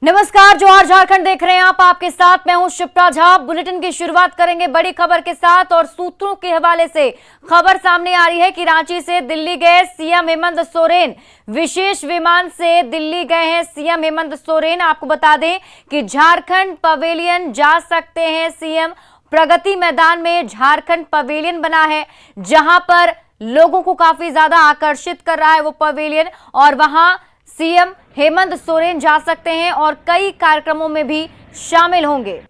नमस्कार, जोहार झारखंड देख रहे हैं आप। आपके साथ मैं हूं शिप्रा झा। बुलेटिन की शुरुआत करेंगे बड़ी खबर के साथ और सूत्रों के हवाले से खबर सामने आ रही है कि रांची से दिल्ली गए सीएम हेमंत सोरेन। विशेष विमान से दिल्ली गए हैं सीएम हेमंत सोरेन। आपको बता दें कि झारखंड पवेलियन जा सकते हैं सीएम। प्रगति मैदान में झारखंड पवेलियन बना है, जहां पर लोगों को काफी ज्यादा आकर्षित कर रहा है वो पवेलियन, और वहां सीएम हेमंत सोरेन जा सकते हैं और कई कार्यक्रमों में भी शामिल होंगे।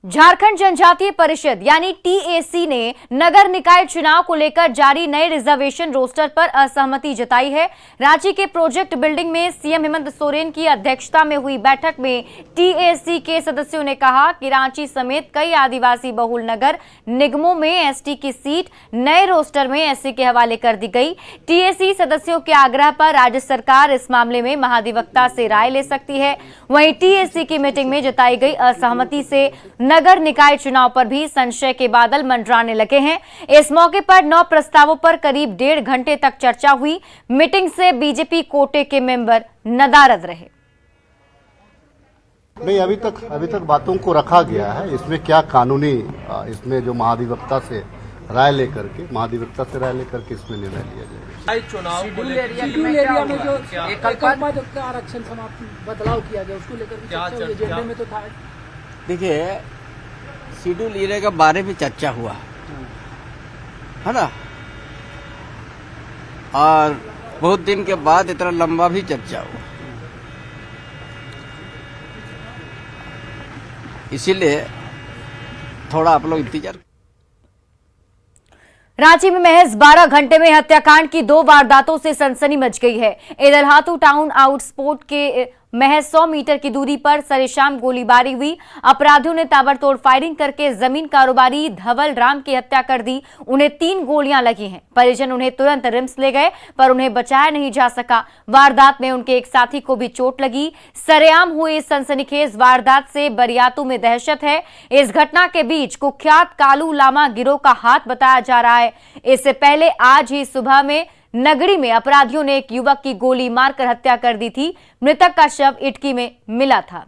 झारखंड जनजातीय परिषद यानी टीएसी ने नगर निकाय चुनाव को लेकर जारी नए रिजर्वेशन रोस्टर पर असहमति जताई है। रांची के प्रोजेक्ट बिल्डिंग में सीएम हेमंत सोरेन की अध्यक्षता में हुई बैठक में टीएसी के सदस्यों ने कहा कि रांची समेत कई आदिवासी बहुल नगर निगमों में एसटी की सीट नए रोस्टर में एससी के हवाले कर दी गई। टीएसी सदस्यों के आग्रह पर राज्य सरकार इस मामले में महाधिवक्ता से राय ले सकती है। वहीं टीएसी की मीटिंग में जताई गई असहमति से नगर निकाय चुनाव पर भी संशय के बादल मंडराने लगे हैं। इस मौके पर 9 प्रस्तावों पर करीब 1.5 घंटे तक चर्चा हुई। मीटिंग से बीजेपी कोटे के मेंबर नदारद रहे। नहीं, अभी तक बातों को रखा गया है। इसमें क्या कानूनी, इसमें जो महाधिवक्ता से राय लेकर के इसमें निर्णय लिया जाएगा। चुनाव एरिया में जो एक आरक्षण समाप्ति बदलाव किया गया उसको लेकर एजेंडे में तो था। देखिए, शेड्यूल एरिया के बारे में चर्चा हुआ है ना, और बहुत दिन के बाद इतना लंबा भी चर्चा हुआ, इसीलिए थोड़ा आप लोग इंतजार। रांची में महज 12 घंटे में हत्याकांड की 2 वारदातों से सनसनी मच गई है। इधर हाथू टाउन आउटस्पोर्ट के महज 100 मीटर की दूरी पर सरेशाम गोलीबारी हुई। अपराधियों ने ताबड़तोड़ फायरिंग करके जमीन कारोबारी धवल राम की हत्या कर दी। उन्हें 3 गोलियां लगी हैं। परिजन उन्हें तुरंत रिम्स ले गए पर उन्हें बचाया नहीं जा सका। वारदात में उनके एक साथी को भी चोट लगी। सरेआम हुई इस सनसनीखेज वारदात से बरियातू में दहशत है। इस घटना के बीच कुख्यात कालू लामा गिरोह का हाथ बताया जा रहा है। इससे पहले आज ही सुबह में नगरी में अपराधियों ने एक युवक की गोली मारकर हत्या कर दी थी। मृतक का शव इटकी में मिला था।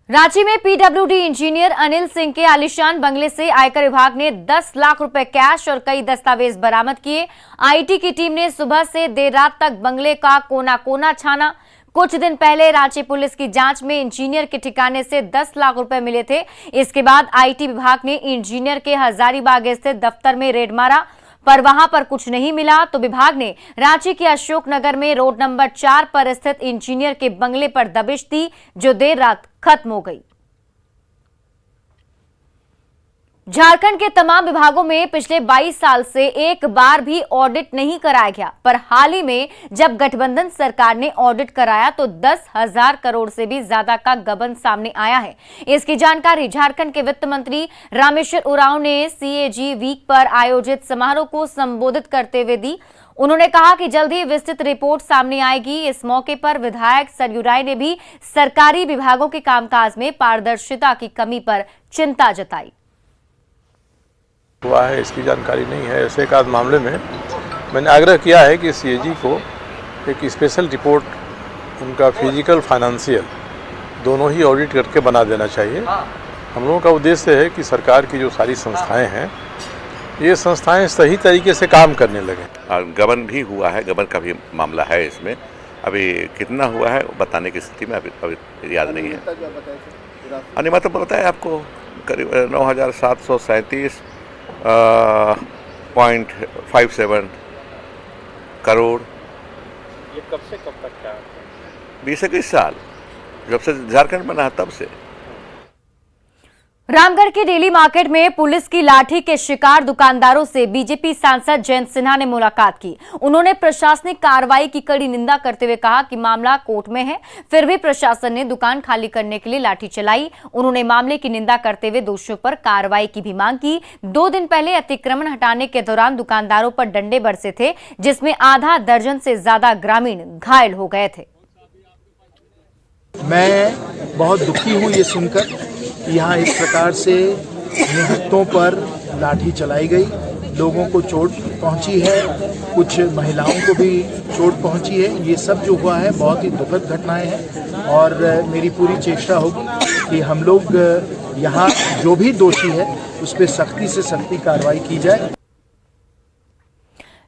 रांची में पीडब्ल्यूडी इंजीनियर अनिल सिंह के आलीशान बंगले से आयकर विभाग ने 10 लाख रुपए कैश और कई दस्तावेज बरामद किए। आईटी की टीम ने सुबह से देर रात तक बंगले का कोना कोना छाना। कुछ दिन पहले रांची पुलिस की जांच में इंजीनियर के ठिकाने से 10 लाख रुपए मिले थे। इसके बाद आईटी विभाग ने इंजीनियर के हजारीबाग स्थित दफ्तर में रेड मारा, पर वहां पर कुछ नहीं मिला तो विभाग ने रांची के अशोक नगर में रोड नंबर 4 पर स्थित इंजीनियर के बंगले पर दबिश दी, जो देर रात खत्म हो गई। झारखंड के तमाम विभागों में पिछले 22 साल से एक बार भी ऑडिट नहीं कराया गया, पर हाल ही में जब गठबंधन सरकार ने ऑडिट कराया तो 10,000 करोड़ से भी ज्यादा का गबन सामने आया है। इसकी जानकारी झारखंड के वित्त मंत्री रामेश्वर उरांव ने सीएजी वीक पर आयोजित समारोह को संबोधित करते हुए दी। उन्होंने कहा कि जल्द ही विस्तृत रिपोर्ट सामने आएगी। इस मौके पर विधायक सरयू राय ने भी सरकारी विभागों के कामकाज में पारदर्शिता की कमी पर चिंता जताई। हुआ है इसकी जानकारी नहीं है। ऐसे एक आध मामले में मैंने आग्रह किया है कि सीएजी को एक स्पेशल रिपोर्ट उनका फिजिकल फाइनेंशियल दोनों ही ऑडिट करके बना देना चाहिए। हम लोगों का उद्देश्य है कि सरकार की जो सारी संस्थाएं हैं, ये संस्थाएं सही तरीके से काम करने लगें। गबन भी हुआ है, गबन का भी मामला है इसमें। अभी कितना हुआ है बताने की स्थिति में अभी याद नहीं है। अनुमान तो बताया आपको, करीब 9,737.57 करोड़। ये कब से कब तक का? 20-21 साल, जब से झारखंड बना है तब से। रामगढ़ के डेली मार्केट में पुलिस की लाठी के शिकार दुकानदारों से बीजेपी सांसद जयंत सिन्हा ने मुलाकात की। उन्होंने प्रशासनिक कार्रवाई की कड़ी निंदा करते हुए कहा कि मामला कोर्ट में है, फिर भी प्रशासन ने दुकान खाली करने के लिए लाठी चलाई। उन्होंने मामले की निंदा करते हुए दोषियों पर कार्रवाई की भी मांग की। 2 दिन पहले अतिक्रमण हटाने के दौरान दुकानदारों पर डंडे बरसे थे, जिसमें आधा दर्जन से ज्यादा ग्रामीण घायल हो गए थे। मैं बहुत दुखी हूँ ये सुनकर यहाँ इस प्रकार से निहत्तों पर लाठी चलाई गई। लोगों को चोट पहुंची है, कुछ महिलाओं को भी चोट पहुंची है। ये सब जो हुआ है बहुत ही दुखद घटनाएं हैं और मेरी पूरी चेष्टा होगी कि हम लोग यहाँ जो भी दोषी है उस पर सख्ती से सख्ती कार्रवाई की जाए।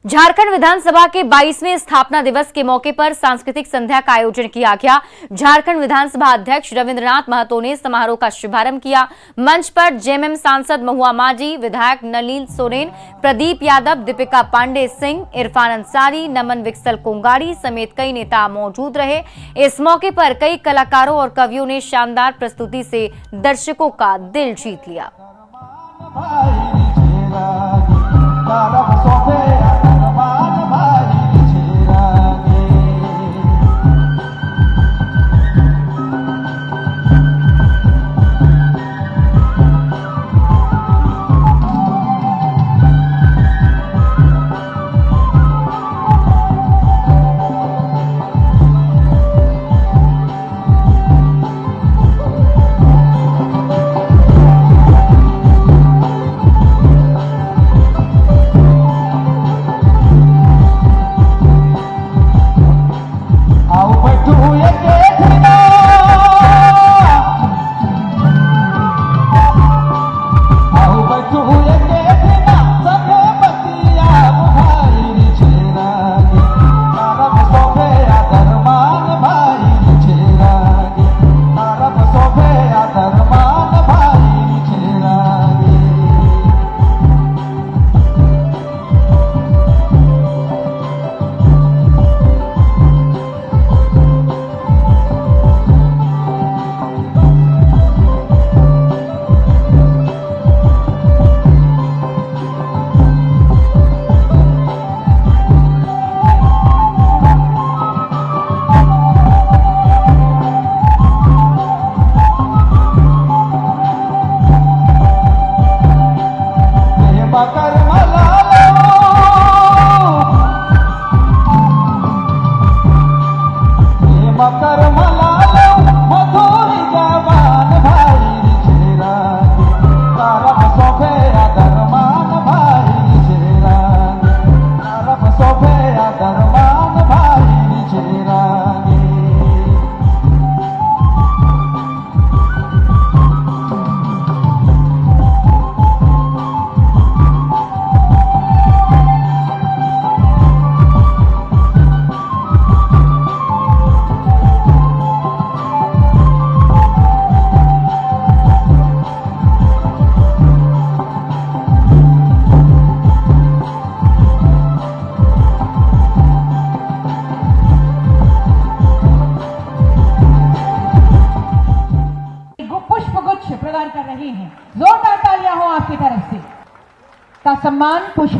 झारखंड विधानसभा के 22वें स्थापना दिवस के मौके पर सांस्कृतिक संध्या का आयोजन किया गया। झारखंड विधानसभा अध्यक्ष रविंद्रनाथ महतो ने समारोह का शुभारंभ किया। मंच पर जेएमएम सांसद महुआ माझी, विधायक नलिन सोरेन, प्रदीप यादव, दीपिका पांडे सिंह, इरफान अंसारी, नमन विक्सल कोंगाड़ी समेत कई नेता मौजूद रहे। इस मौके पर कई कलाकारों और कवियों ने शानदार प्रस्तुति से दर्शकों का दिल जीत लिया।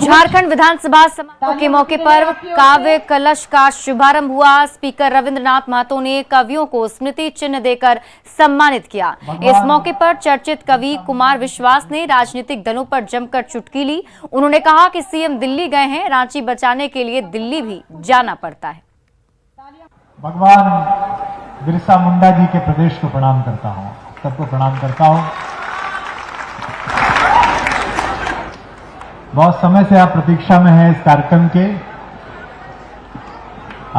झारखंड विधानसभा समारोह के मौके पर काव्य कलश का शुभारंभ हुआ। स्पीकर रविंद्रनाथ महतो ने कवियों को स्मृति चिन्ह देकर सम्मानित किया। इस मौके पर चर्चित कवि कुमार विश्वास ने राजनीतिक दलों पर जमकर चुटकी ली। उन्होंने कहा कि सीएम दिल्ली गए हैं, रांची बचाने के लिए दिल्ली भी जाना पड़ता है। भगवान बिरसा मुंडा जी के प्रदेश को प्रणाम करता हूँ, सबको प्रणाम करता हूँ। बहुत समय से आप प्रतीक्षा में हैं इस कार्यक्रम के।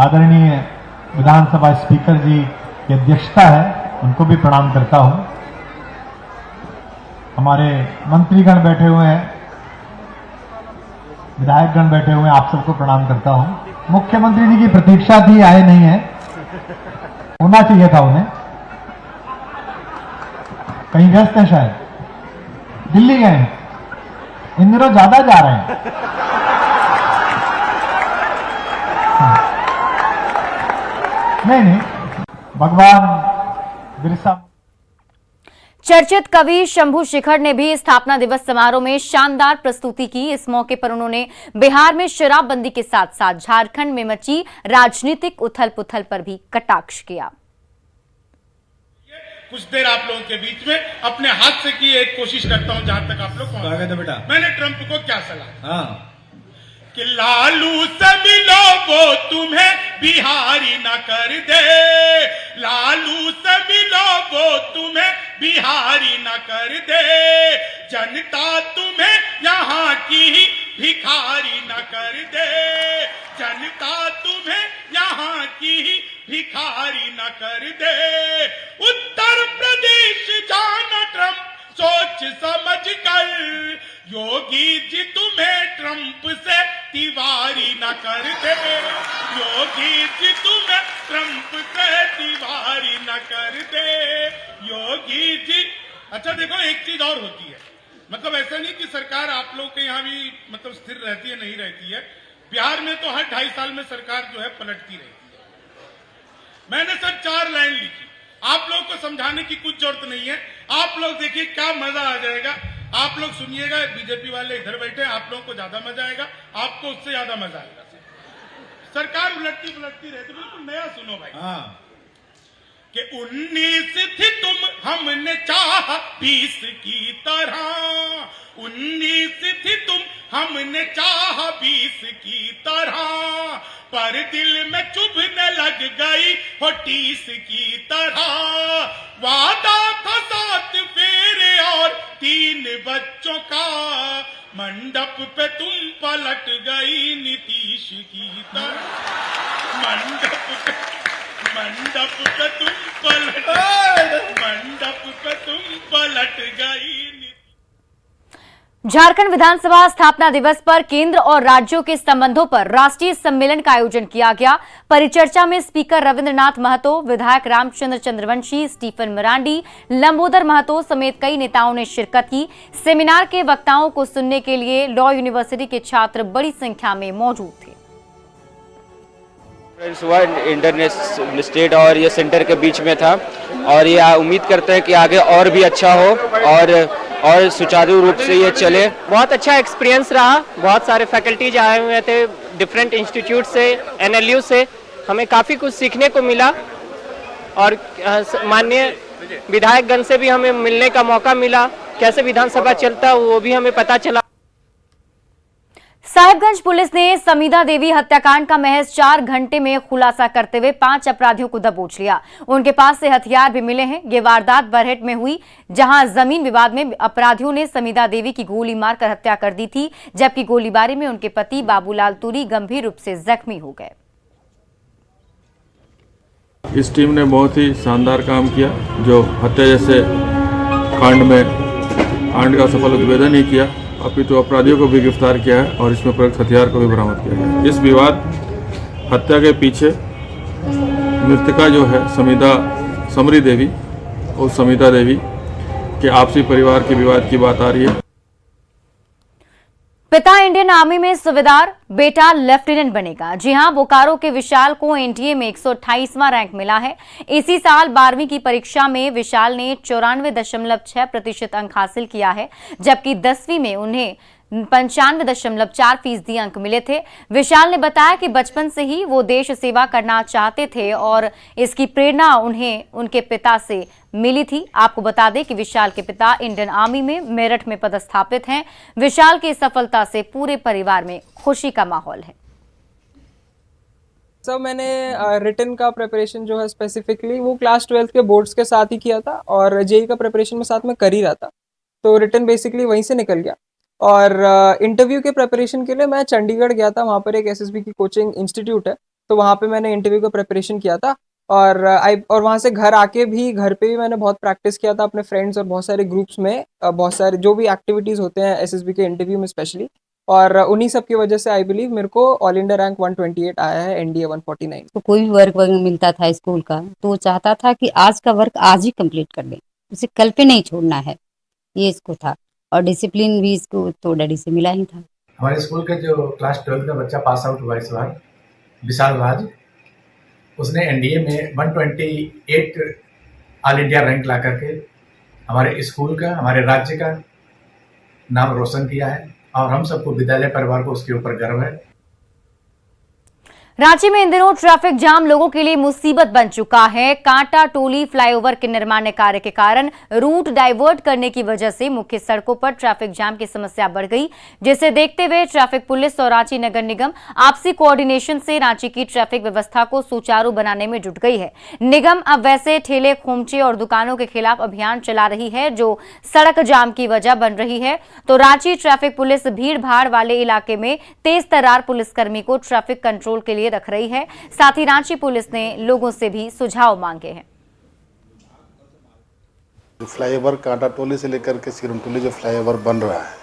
आदरणीय विधानसभा स्पीकर जी की अध्यक्षता है, उनको भी प्रणाम करता हूं। हमारे मंत्रीगण बैठे हुए हैं, विधायकगण बैठे हुए हैं, आप सबको प्रणाम करता हूं। मुख्यमंत्री जी की प्रतीक्षा थी, आए नहीं है, होना चाहिए था उन्हें, कहीं व्यस्त है शायद, दिल्ली गए हैं, इन दिनों ज्यादा जा रहे हैं। नहीं, भगवान बिरसा। चर्चित कवि शंभू शिखर ने भी स्थापना दिवस समारोह में शानदार प्रस्तुति की। इस मौके पर उन्होंने बिहार में शराबबंदी के साथ साथ झारखंड में मची राजनीतिक उथल-पुथल पर भी कटाक्ष किया। कुछ देर आप लोगों के बीच में अपने हाथ से की एक कोशिश करता हूं, जहां तक आप लोग पहुंच। बेटा मैंने ट्रंप को क्या सलाह कि लालू से मिलो वो तुम्हें बिहारी न कर दे, लालू से मिलो वो तुम्हें बिहारी न कर दे, जनता तुम्हें यहाँ की भिखारी न कर दे, जनता तुम्हें यहाँ की भिखारी न कर दे। उत्तर प्रदेश जाना ट्रंप सोच समझ कर, योगी जी तुम्हें ट्रंप से तिवारी न कर दे, योगी जी तुम्हें ट्रंप से तिवारी न कर दे, योगी जी। अच्छा देखो, एक चीज और होती है, मतलब ऐसा नहीं कि सरकार आप लोग के यहाँ भी मतलब स्थिर रहती है, नहीं रहती है। बिहार में तो हर 2.5 साल में सरकार जो है पलटती रहती है। मैंने सर 4 लाइन लिखी, आप लोगों को समझाने की कुछ जरूरत नहीं है। आप लोग देखिए क्या मजा आ जाएगा, आप लोग सुनिएगा। बीजेपी वाले इधर बैठे, आप लोगों को ज्यादा मजा आएगा, आपको उससे ज्यादा मजा आएगा। सरकार उलटती पलटती रहती, बिल्कुल नया सुनो भाई। हाँ, कि 19 थी तुम, हमने चाहा 20 की तरह, 19 थी तुम, हमने चाहा 20 की तरह, पर दिल में चुभने लग गई हो 30 की तरह। वादा था 7 फेरे और 3 बच्चों का, मंडप पे तुम पलट गई नीतीश की तरह, मंडप पे तुम पलट गई। झारखंड विधानसभा स्थापना दिवस पर केंद्र और राज्यों के संबंधों पर राष्ट्रीय सम्मेलन का आयोजन किया गया। परिचर्चा में स्पीकर रविंद्रनाथ महतो, विधायक रामचंद्र चंद्रवंशी, स्टीफन मरांडी, लंबोदर महतो समेत कई नेताओं ने शिरकत की। सेमिनार के वक्ताओं को सुनने के लिए लॉ यूनिवर्सिटी के छात्र बड़ी संख्या में मौजूद थे। इंटरनेशनल स्टेट और ये सेंटर के बीच में था, और ये उम्मीद करते हैं कि आगे और भी अच्छा हो और सुचारू रूप से ये चले। बहुत अच्छा एक्सपीरियंस रहा, बहुत सारे फैकल्टीज आए हुए थे डिफरेंट इंस्टीट्यूट से, एनएलयू से, हमें काफ़ी कुछ सीखने को मिला, और माननीय विधायकगण से भी हमें मिलने का मौका मिला, कैसे विधानसभा चलता है वो भी हमें पता चला। साहिबगंज पुलिस ने समीदा देवी हत्याकांड का महज 4 घंटे में खुलासा करते हुए 5 अपराधियों को दबोच लिया। उनके पास से हथियार भी मिले हैं। ये वारदात बरहेट में हुई, जहां जमीन विवाद में अपराधियों ने समीदा देवी की गोली मारकर हत्या कर दी थी, जबकि गोलीबारी में उनके पति बाबूलाल तुरी गंभीर रूप से जख्मी हो गए। इस टीम ने बहुत ही शानदार काम किया, जो हत्या जैसे कांड का सफल उद्भेदन नहीं किया, अपितु अपराधियों को भी गिरफ्तार किया है और इसमें प्रयुक्त हथियार को भी बरामद किया है। इस विवाद हत्या के पीछे मृतका जो है समरी देवी और समीदा देवी के आपसी परिवार के विवाद की बात आ रही है। पिता इंडियन आर्मी में सूबेदार, बेटा लेफ्टिनेंट बनेगा। जी हां, बोकारो के विशाल को एनडीए में 128वां रैंक मिला है। इसी साल 12वीं की परीक्षा में विशाल ने 94.6% अंक हासिल किया है, जबकि 10वीं में उन्हें 95.4% अंक मिले थे। विशाल ने बताया कि बचपन से ही वो देश सेवा करना चाहते थे और इसकी प्रेरणा उन्हें उनके पिता से मिली थी। आपको बता दें कि विशाल के पिता इंडियन आर्मी में मेरठ में पदस्थापित हैं। विशाल की सफलता से पूरे परिवार में खुशी का माहौल है। सर मैंने रिटन का प्रिपरेशन जो है स्पेसिफिकली वो क्लास 12 के बोर्ड्स के साथ ही किया था, और जेई का प्रिपरेशन में साथ में कर ही रहा था, तो रिटन बेसिकली वहीं से निकल गया। और इंटरव्यू के प्रिपरेशन के लिए मैं चंडीगढ़ गया था, वहाँ पर एक एसएसबी की कोचिंग इंस्टीट्यूट है, तो वहाँ पे मैंने इंटरव्यू का प्रिपरेशन किया था। और वहाँ से घर पे भी मैंने बहुत प्रैक्टिस किया था अपने फ्रेंड्स और बहुत सारे ग्रुप्स में, बहुत सारे जो भी एक्टिविटीज़ होते हैं एसएसबी के इंटरव्यू में स्पेशली, और उन्हीं सब की वजह से आई बिलीव मेरे को ऑल इंडिया रैंक 128 आया है, एनडीए 149। तो कोई भी वर्क मिलता था स्कूल का, तो वो चाहता था कि आज का वर्क आज ही कंप्लीट कर लें, उसे कल पे नहीं छोड़ना है, ये इसको था। और डिसिप्लिन भी इसको तो डैडी से मिला ही था। हमारे स्कूल का जो क्लास 12 का बच्चा पास आउट हुआ इस बार, विशाल राज, उसने एनडीए में 128 ऑल इंडिया रैंक ला करके हमारे स्कूल का, हमारे राज्य का नाम रोशन किया है, और हम सबको विद्यालय परिवार को उसके ऊपर गर्व है। रांची में इन दिनों ट्रैफिक जाम लोगों के लिए मुसीबत बन चुका है। कांटा टोली फ्लाईओवर के निर्माण कार्य के कारण रूट डाइवर्ट करने की वजह से मुख्य सड़कों पर ट्रैफिक जाम की समस्या बढ़ गई, जिसे देखते हुए ट्रैफिक पुलिस और रांची नगर निगम आपसी कोऑर्डिनेशन से रांची की ट्रैफिक व्यवस्था को सुचारू बनाने में जुट गई है। निगम अब वैसे ठेले, खोमचे और दुकानों के खिलाफ अभियान चला रही है जो सड़क जाम की वजह बन रही है। तो रांची ट्रैफिक पुलिस भीड़ भाड़ वाले इलाके में तेज तर्रार पुलिसकर्मी को ट्रैफिक कंट्रोल के लिए रख रही है। साथ ही रांची पुलिस ने लोगों से भी सुझाव मांगे हैं। फ्लाईओवर कांटा टोली से लेकर के सिरम टोली जो फ्लाईओवर बन रहा है,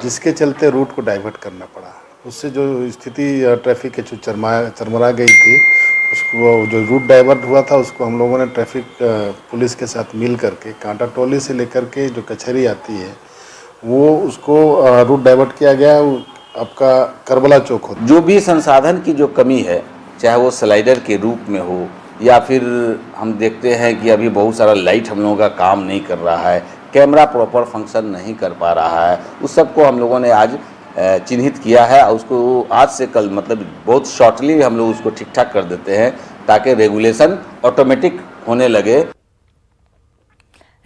जिसके चलते रूट को डाइवर्ट करना पड़ा, उससे जो स्थिति ट्रैफिक के जो चरमरा गई थी, उसको जो रूट डाइवर्ट हुआ था उसको हम लोगों ने ट्रैफिक पुलिस के साथ मिल करके कांटा टोली से लेकर के जो कचहरी आती है वो उसको रूट डाइवर्ट किया गया। आपका करबला चौक हो, जो भी संसाधन की जो कमी है, चाहे वो स्लाइडर के रूप में हो या फिर हम देखते हैं कि अभी बहुत सारा लाइट हम लोगों का काम नहीं कर रहा है, कैमरा प्रॉपर फंक्शन नहीं कर पा रहा है, उस सब को हम लोगों ने आज चिन्हित किया है और उसको आज से कल मतलब बहुत शॉर्टली हम लोग उसको ठीक ठाक कर देते हैं ताकि रेगुलेशन ऑटोमेटिक होने लगे।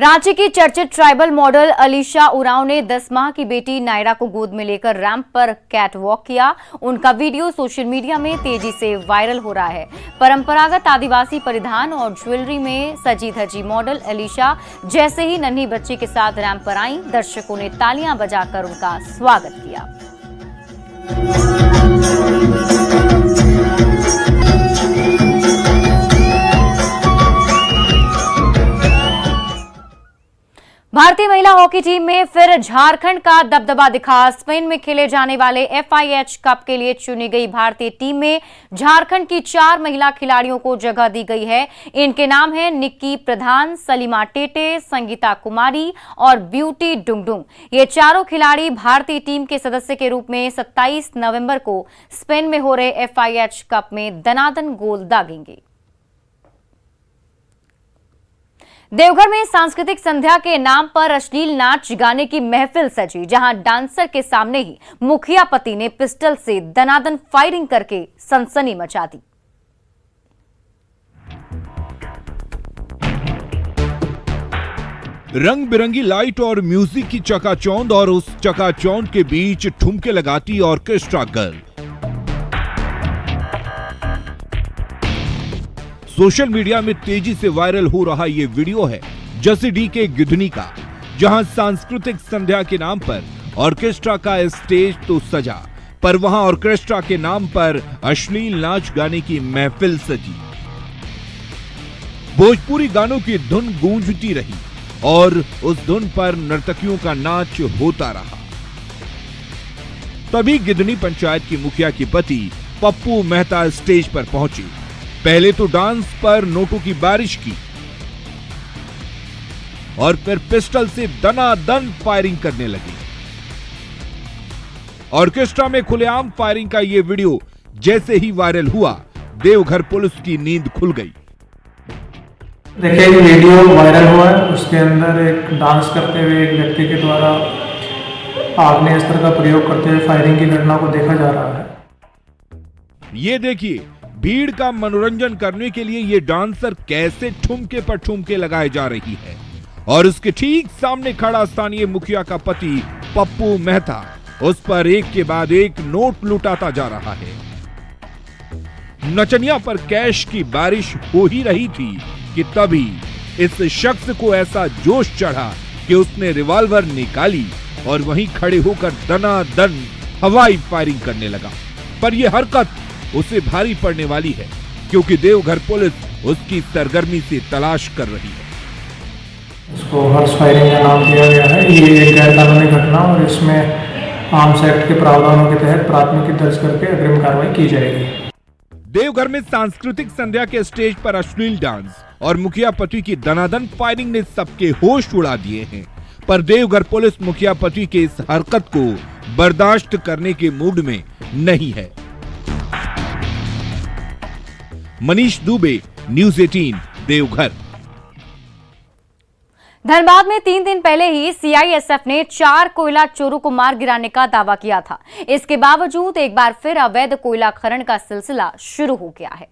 रांची की चर्चित ट्राइबल मॉडल अलीशा उरांव ने 10 माह की बेटी नायरा को गोद में लेकर रैंप पर कैट वॉक किया। उनका वीडियो सोशल मीडिया में तेजी से वायरल हो रहा है। परंपरागत आदिवासी परिधान और ज्वेलरी में सजी धजी मॉडल अलीशा जैसे ही नन्ही बच्ची के साथ रैंप पर आई, दर्शकों ने तालियां बजाकर उनका स्वागत किया। भारतीय महिला हॉकी टीम में फिर झारखंड का दबदबा दिखा। स्पेन में खेले जाने वाले FIH कप के लिए चुनी गई भारतीय टीम में झारखंड की 4 महिला खिलाड़ियों को जगह दी गई है। इनके नाम हैं निक्की प्रधान, सलीमा टेटे, संगीता कुमारी और ब्यूटी डुंगडुंग। ये चारों खिलाड़ी भारतीय टीम के सदस्य के रूप में 27 नवंबर को स्पेन में हो रहे FIH कप में दनादन गोल दागेंगे। देवघर में सांस्कृतिक संध्या के नाम पर अश्लील नाच गाने की महफिल सजी, जहां डांसर के सामने ही मुखिया पति ने पिस्टल से दनादन फायरिंग करके सनसनी मचा दी। रंग बिरंगी लाइट और म्यूजिक की चकाचौंध और उस चकाचौंध के बीच ठुमके लगाती ऑर्केस्ट्रा गर्ल। सोशल मीडिया में तेजी से वायरल हो रहा ये वीडियो है जसीडीह के गिधनी का, जहां सांस्कृतिक संध्या के नाम पर ऑर्केस्ट्रा का स्टेज तो सजा, पर वहां ऑर्केस्ट्रा के नाम पर अश्लील नाच गाने की महफिल सजी। भोजपुरी गानों की धुन गूंजती रही और उस धुन पर नर्तकियों का नाच होता रहा। तभी गिधनी पंचायत की मुखिया की पति पप्पू मेहता स्टेज पर पहुंचे। पहले तो डांस पर नोटों की बारिश की और फिर पिस्टल से दनादन फायरिंग करने लगी। ऑर्केस्ट्रा में खुलेआम फायरिंग का यह वीडियो जैसे ही वायरल हुआ, देवघर पुलिस की नींद खुल गई। देखिए, वीडियो वायरल हुआ है, उसके अंदर एक डांस करते हुए एक व्यक्ति के द्वारा आग्नेयास्त्र का प्रयोग करते हुए फायरिंग की घटना को देखा जा रहा है। ये देखिए, भीड़ का मनोरंजन करने के लिए ये डांसर कैसे ठुमके पर ठुमके लगाए जा रही है और उसके ठीक सामने खड़ा स्थानीय मुखिया का पति पप्पू मेहता उस पर एक के बाद एक नोट लुटाता जा रहा है। नचनिया पर कैश की बारिश हो ही रही थी कि तभी इस शख्स को ऐसा जोश चढ़ा कि उसने रिवॉल्वर निकाली और वहीं खड़े होकर दनादन हवाई फायरिंग करने लगा। पर यह हरकत उसे भारी पड़ने वाली है, क्योंकि देवघर पुलिस उसकी सरगर्मी से तलाश कर रही है। इसको हर्ष फायरिंग का नाम दिया गया है। ये एक गैर कानूनी घटना और इसमें आर्म्स एक्ट के प्रावधानों के तहत प्राथमिकी दर्ज करके अग्रिम कार्रवाई की जाएगी। देवघर में सांस्कृतिक संध्या के स्टेज पर अश्लील डांस और मुखिया पति की दनादन फायरिंग ने सबके होश उड़ा दिए हैं, पर देवघर पुलिस मुखिया पति के इस हरकत को बर्दाश्त करने के मूड में नहीं है। मनीष दुबे, न्यूज़ 18, देवघर। धनबाद में 3 दिन पहले ही सीआईएसएफ ने 4 कोयला चोरों को मार गिराने का दावा किया था। इसके बावजूद एक बार फिर अवैध कोयला खनन का सिलसिला शुरू हो गया है।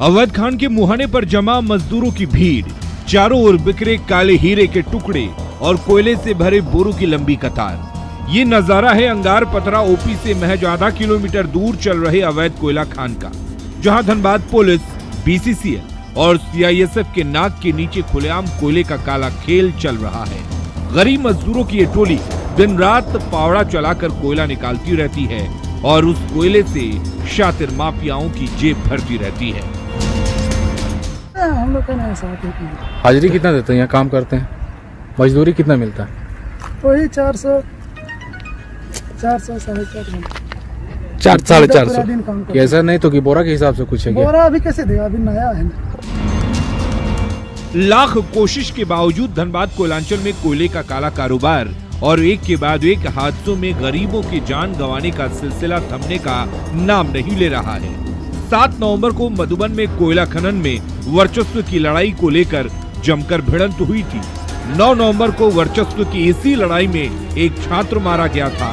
अवैध खान के मुहाने पर जमा मजदूरों की भीड़, चारों ओर बिखरे काले हीरे के टुकड़े और कोयले से भरे बोरों की लंबी कतार। ये नजारा है अंगार पतरा ओपी से महज आधा किलोमीटर दूर चल रहे अवैध कोयला खान का, जहां धनबाद पुलिस, बीसीसीएल और सीआईएसएफ के नाक के नीचे खुलेआम कोयले का काला खेल चल रहा है। गरीब मजदूरों की ये टोली दिन रात फावड़ा चलाकर कोयला निकालती रहती है और उस कोयले से शातिर माफियाओं की जेब भरती रहती है। हम लोग का साथ ही हाजिरी कितना देते हैं, यहाँ काम करते हैं, मजदूरी कितना मिलता है? वही 400 450 400 ऐसा नहीं तो कि बोरा के हिसाब से कुछ है? बोरा अभी कैसे देगा, अभी नया है ना। लाख कोशिश के बावजूद धनबाद कोयलांचल में कोयले का काला कारोबार और एक के बाद एक हादसों में गरीबों की जान गंवाने का सिलसिला थमने का नाम नहीं ले रहा है। 7 नवंबर को मधुबन में कोयला खनन में वर्चस्व की लड़ाई को लेकर जमकर भिड़ंत हुई थी। 9 नवंबर को वर्चस्व की इसी लड़ाई में एक छात्र मारा गया था।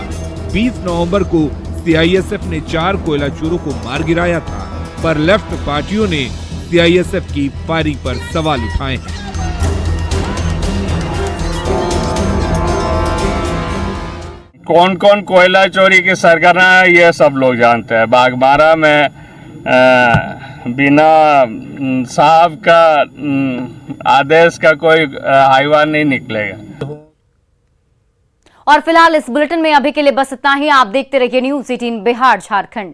20 नवंबर को सीआईएसएफ ने 4 कोयला चोरों को मार गिराया था, पर लेफ्ट पार्टियों ने सीआईएसएफ की फायरिंग पर सवाल उठाए हैं। कौन कौन कोयला चोरी की सरगना है ये सब लोग जानते हैं। बागबारा में बिना साहब का आदेश का कोई हाईवा नहीं निकलेगा। और फिलहाल इस बुलेटिन में अभी के लिए बस इतना ही। आप देखते रहिए न्यूज़ 18 बिहार झारखंड।